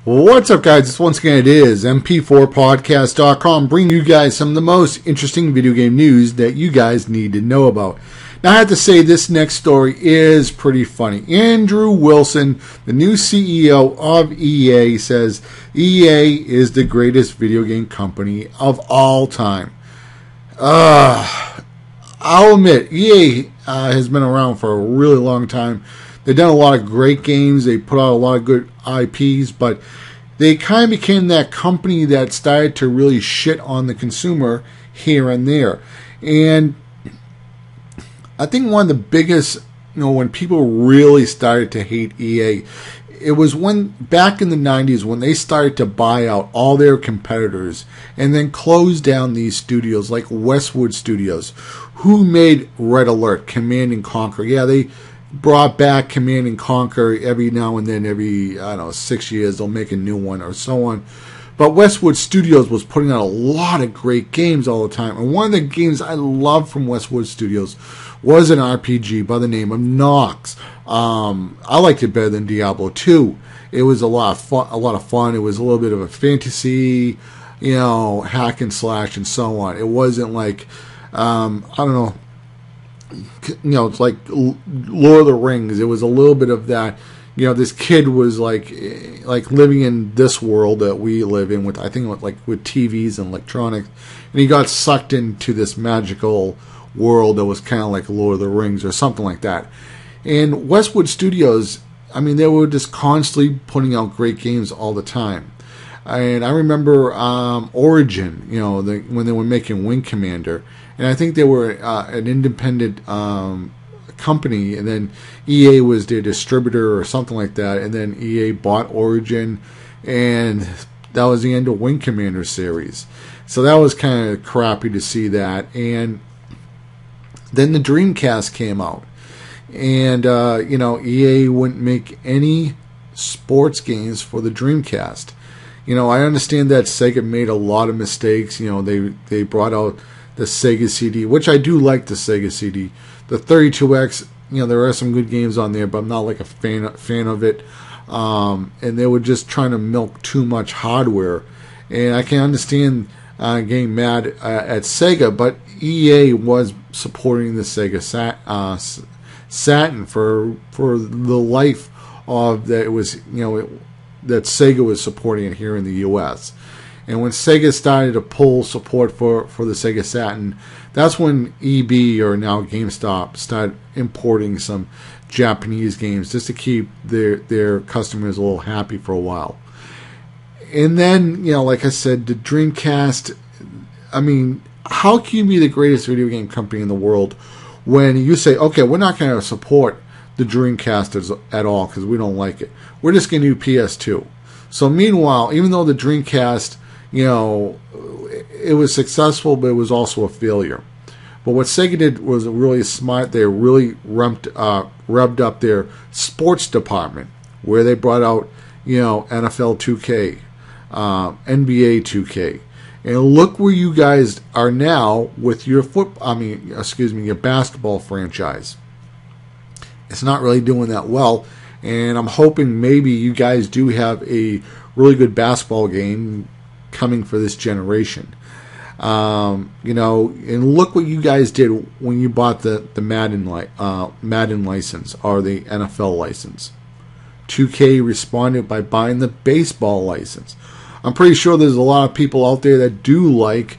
What's up, guys? It's once again, it is MP4Podcast.com, bringing you guys some of the most interesting video game news that you guys need to know about. Now, I have to say, this next story is pretty funny. Andrew Wilson, the new CEO of EA, says EA is the greatest video game company of all time. I'll admit, EA has been around for a really long time. They've done a lot of great games. They put out a lot of good IPs, but they kind of became that company that started to really shit on the consumer here and there. And I think one of the biggest, when people really started to hate EA, it was back in the 90s when they started to buy out all their competitors and then close down these studios like Westwood Studios, who made Red Alert, Command and Conquer. Yeah, they brought back Command and Conquer every now and then, every, 6 years, they'll make a new one or so on. But Westwood Studios was putting out a lot of great games all the time. And one of the games I loved from Westwood Studios was an RPG by the name of Nox. I liked it better than Diablo 2. It was a lot of fun. It was a little bit of a fantasy, hack and slash and so on. It wasn't like, it's like Lord of the Rings. It was a little bit of that. This kid was like living in this world that we live in with TVs and electronics, and he got sucked into this magical world that was kind of like Lord of the Rings or something like that. And Westwood Studios, they were just constantly putting out great games all the time. And I remember Origin, when they were making Wing Commander. And I think they were an independent company, and then EA was their distributor or something like that. And then EA bought Origin, and that was the end of Wing Commander series. So that was kind of crappy to see that. And then the Dreamcast came out, and EA wouldn't make any sports games for the Dreamcast. I understand that Sega made a lot of mistakes. They brought out the Sega CD, which I do like the Sega CD. The 32X, there are some good games on there, but I'm not like a fan of it. And they were just trying to milk too much hardware. And I can understand getting mad at Sega, but EA was supporting the Sega Saturn for the life of that. It was that Sega was supporting it here in the U.S. And when Sega started to pull support for the Sega Saturn, that's when EB, or now GameStop, started importing some Japanese games just to keep their customers a little happy for a while. And then, like I said, the Dreamcast, how can you be the greatest video game company in the world when you say, okay, we're not going to support the Dreamcast at all because we don't like it. We're just going to do PS2. So meanwhile, even though the Dreamcast, it was successful, but it was also a failure. But what Sega did was really smart. They really revved up their sports department, where they brought out, NFL 2K, NBA 2K. And look where you guys are now with your your basketball franchise. It's not really doing that well, and I'm hoping maybe you guys do have a really good basketball game coming for this generation. And look what you guys did when you bought the Madden license or the NFL license. 2K responded by buying the baseball license. I'm pretty sure there's a lot of people out there that do like,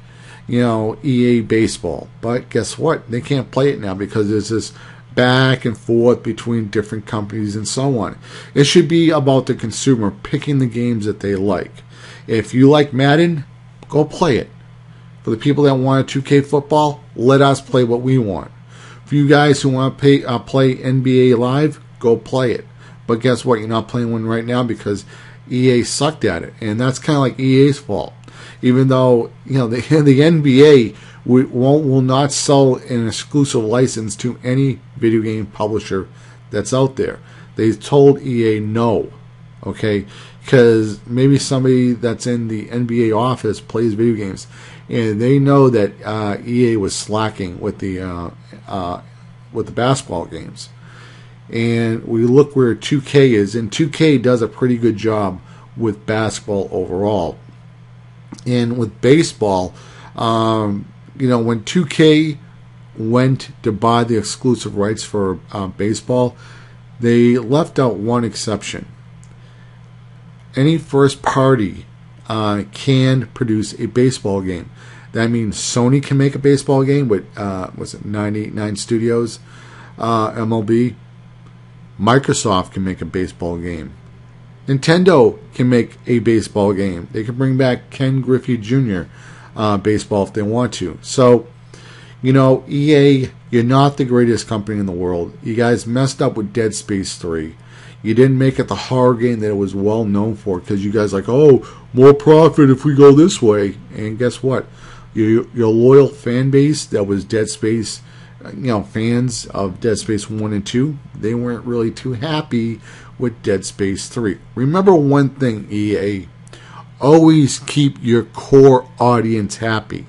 EA baseball. But guess what? They can't play it now because there's this back and forth between different companies and so on. It should be about the consumer picking the games that they like. If you like Madden, go play it. For the people that want a 2K football, let us play what we want. For you guys who want to play NBA Live, go play it. But guess what? You're not playing one right now because EA sucked at it. And that's kind of like EA's fault. Even though, the NBA will not sell an exclusive license to any video game publisher that's out there. They told EA no. Okay? Because maybe somebody that's in the NBA office plays video games, and they know that EA was slacking with the basketball games. And we look where 2K is, and 2K does a pretty good job with basketball overall. And with baseball, you know, when 2K went to buy the exclusive rights for baseball, they left out one exception. Any first party can produce a baseball game. That means Sony can make a baseball game with, was it 989 Studios, MLB. Microsoft can make a baseball game. Nintendo can make a baseball game. They can bring back Ken Griffey Jr. Baseball if they want to. So, you know, EA, you're not the greatest company in the world. You guys messed up with Dead Space 3. You didn't make it the horror game that it was well known for, because you guys like, oh, more profit if we go this way. And guess what? Your loyal fan base that was Dead Space, you know, fans of Dead Space 1 and 2, they weren't really too happy with Dead Space 3. Remember one thing, EA. Always keep your core audience happy,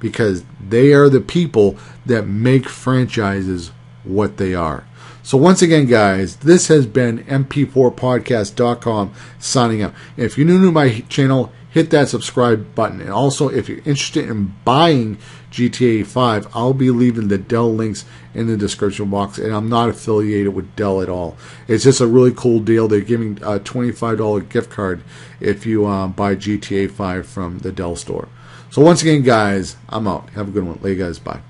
because they are the people that make franchises what they are. So once again, guys, this has been mp4podcast.com signing out. If you're new to my channel, hit that subscribe button. And also, if you're interested in buying GTA 5, I'll be leaving the Dell links in the description box. And I'm not affiliated with Dell at all. It's just a really cool deal. They're giving a $25 gift card if you buy GTA 5 from the Dell store. So once again, guys, I'm out. Have a good one. Later, guys. Bye.